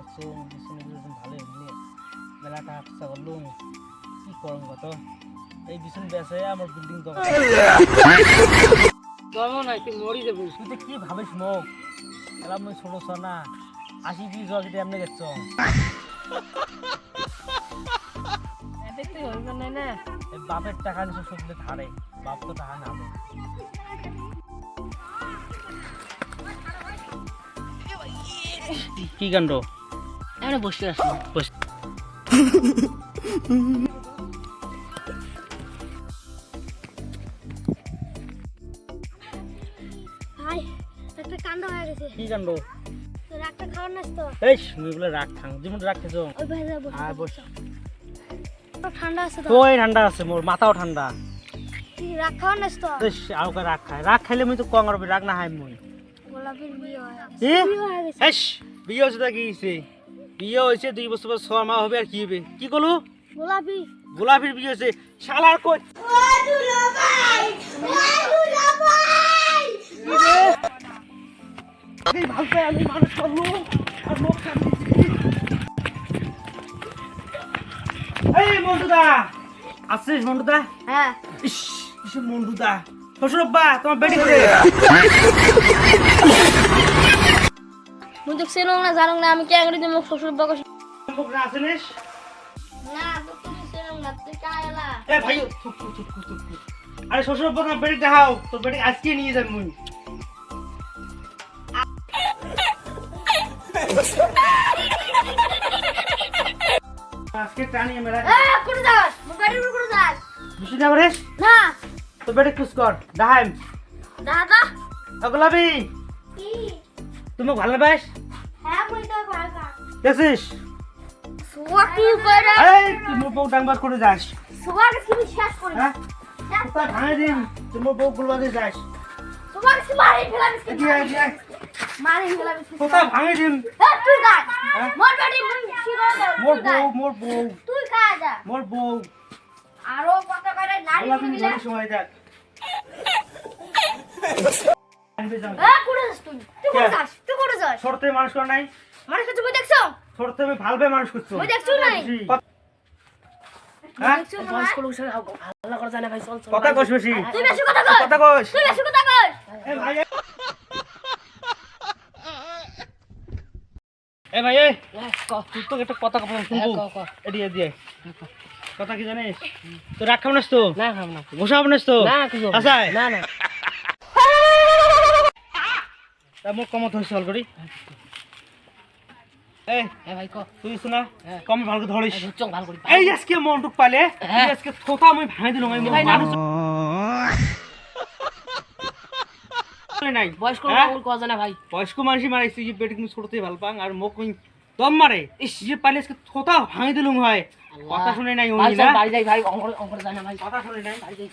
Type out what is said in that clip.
দেখছো বিছুনে ভালো এমনি মেলা টাকা খরচা করলুম কি করম কত এই বিছুন বেচে আমার বিল্ডিং কেমন হয় তুই মরি যাবো তুই তো কি ভাবিস মোক এলাম মই ছোট ছ না 80-20 জল যদি এমনি গেছ এতে হইবে না না এই বাপের টাকা নিছে শুধু ধারে বাপ তো টাকা না দেয় কি কাণ্ড এমনি বসে আসি বস ভাই একটা কাণ্ড হয়ে গেছে কি কাণ্ড রাগটা খাওয়ার নাস তো এই মুই বলে রাগ খাং যেমন রাগ খেছো ওই ভাই যাবো আর বস ঠান্ডা আছে তো ওই ঠান্ডা আছে মোর মাথাও ঠান্ডা কি রাগ খাওয়ার নাস তো বেশ আর ওকে রাগ খায় রাগ খাইলে মুই তো কং আর রাগ না হাই মুই গোলাপের বিয়ে হয়ে গেছে কি বিয়ে হয়ে গেছে এস বিয়ে হয়েছে তা কি হয়েছে বিয়ে হয়েছে 2 বছর পর 6 মাস হবে আর কি হবে কি কলু গোলাপি গোলাপির বিয়ে হয়েছে শালার কই এই ভাবতে আমি মানুষ করলু আর মুখ সামনে এই মন্টুদা আছিস মন্টুদা হ্যাঁ ইস ইস মন্টুদা শ্বশুরব্বা তোমার বেটি করে মুই দেখছি না জানো না আমি কে করে দিমু শ্বশুর বাবা মুখ না আসিস না তো তুমি সেরকম না তুই কায়লা এ ভাই থুক থুক থুক থুক থুক আরে শ্বশুরব্বা তোমার বেটি দেখাও তোর বেটি আজকে নিয়ে যাই মুই আজকে টানিয়ে মেলা কোন যাস মুই গাড়ি উড় করে যাস বেশি না রে না তোর বেটি কুছ কর দাহাইম দাদা গোলাপি কি তুমি ভালো বাস হ্যাঁ মুই তো ভাগা দেখছিস সুয়া কি করে এই তুই মোর বউ ডাংবার করে যাস সুয়া কি বিশ্বাস করে হ্যাঁ কোথা ভাঙে দিন তুই মোর বউ গুলবাদে যাস সুয়া কি মারি ফেলাবি এদিকে এদিকে মারি ফেলাবি কোথা ভাঙে দিন তুই যা হ্যাঁ? মোর গাড়ি মুই কি করে দাও মোর বউ তুই খা যা মোর বউ আরো কত করে নারী গোলাপি দিলে ঘরে সময় দেখ আনবে যাও কোন যাস তুই তুই কোন যাস তুই কোন যাস ছোটতে মানুষ কর নাই মানে কিছু মুই দেখছো ছোটতে আমি ভালবে মানুষ করছো মুই দেখছো নাই হ্যাঁ দেখছো না বয়স্ক লোক সঙ্গে ভালো করে জানে ভাই চল চল কথা কস বেশি তুই বেশি কথা কর কথা কস তুই বেশি কথা কর এ ভাই এ ভাই এ তুই তো একটা কথা কব শুনবো এডি এডি কথা কি জানিস তো রাগ খাব নাস তো না খাম না গোসা খাব নাস তো না কিছু আচ্ছা না না তা মোক কমত হইছে অল করি এ হ্যাঁ ভাই ক তুই শুনা কম ভালো করে ধরিস চং ভালো করি এই আজকে মনটুক পালে তুই আজকে থোতা মই ভাঙি দিলাম আমি মানুষ নাই বয়স্ক লোক ক জানে ভাই বয়স্ক মানুষই মারাইছে যে পেটে কিন্তু ছোটতে ভাল পাং আর মোক কই দম মারে ইস যে পালে আজকে থোতা ভাঙি দিলুম হয় কথা শুনে নাই ভাই উনি চল না বাড়ি যাই ভাই অঙ্কর অঙ্কর জানে ভাই কথা শুনে নাই বাড়ি যাই